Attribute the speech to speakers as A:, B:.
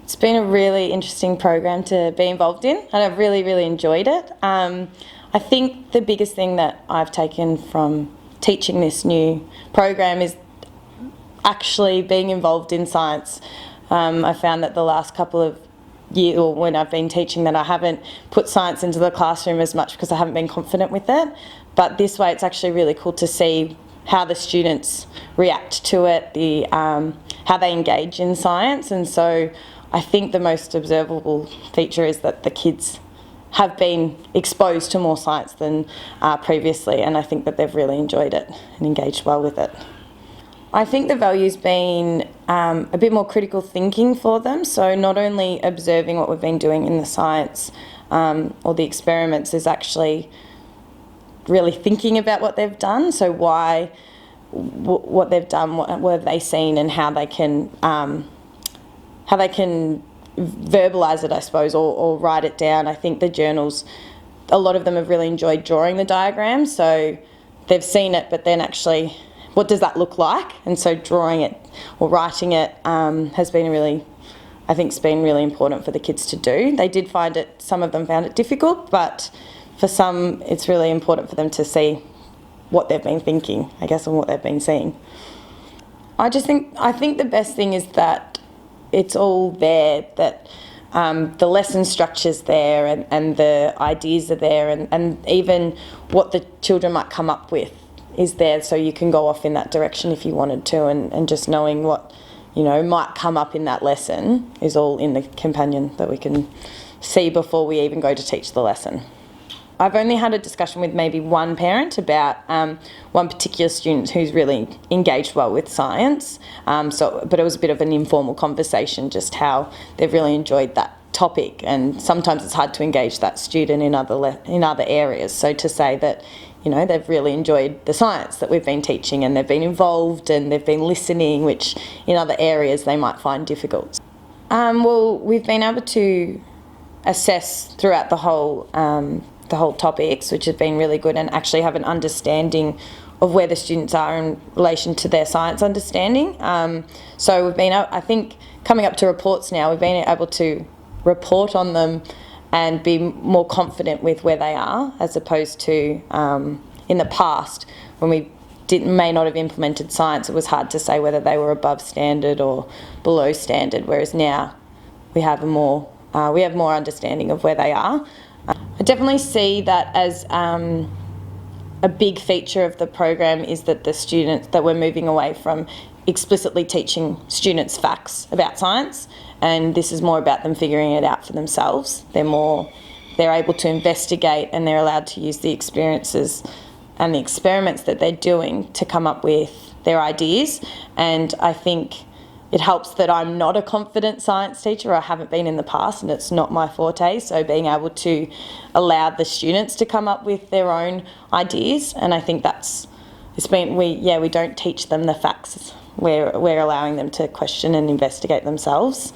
A: It's been a really interesting program to be involved in, and I've really, really enjoyed it. I think the biggest thing that I've taken from teaching this new program is actually being involved in science. I found that the last couple of years, or when I've been teaching, that I haven't put science into the classroom as much because I haven't been confident with it. But this way it's actually really cool to see how the students react to it, how they engage in science. And so I think the most observable feature is that the kids have been exposed to more science than previously, and I think that they've really enjoyed it and engaged well with it. I think the value's been a bit more critical thinking for them, so not only observing what we've been doing in the science or the experiments, is actually really thinking about what they've done, so why, what they've done, what have they seen, and how they can verbalise it, I suppose, or write it down. I think the journals, a lot of them have really enjoyed drawing the diagrams, so they've seen it, but then actually, what does that look like? And so drawing it or writing it has been it's been really important for the kids to do. They did find it, some of them found it difficult, but for some it's really important for them to see what they've been thinking, I guess, and what they've been seeing. I think the best thing is that it's all there, that the lesson structure's there, and the ideas are there, and even what the children might come up with is there, so you can go off in that direction if you wanted to, and just knowing what, might come up in that lesson is all in the companion that we can see before we even go to teach the lesson. I've only had a discussion with maybe one parent about one particular student who's really engaged well with science, but it was a bit of an informal conversation, just how they've really enjoyed that topic, and sometimes it's hard to engage that student in other areas. So to say that, they've really enjoyed the science that we've been teaching, and they've been involved and they've been listening, which in other areas they might find difficult. Well, we've been able to assess throughout the whole topics, which has been really good, and actually have an understanding of where the students are in relation to their science understanding. So we've been, I think, coming up to reports now, we've been able to report on them and be more confident with where they are, as opposed to in the past when we may not have implemented science. It was hard to say whether they were above standard or below standard, whereas now we have more understanding of where they are. I definitely see that as a big feature of the program is that that we're moving away from explicitly teaching students facts about science, and this is more about them figuring it out for themselves. They're able to investigate, and they're allowed to use the experiences and the experiments that they're doing to come up with their ideas. And I think it helps that I'm not a confident science teacher. I haven't been in the past, and it's not my forte. So being able to allow the students to come up with their own ideas, and I think we don't teach them the facts. We're allowing them to question and investigate themselves.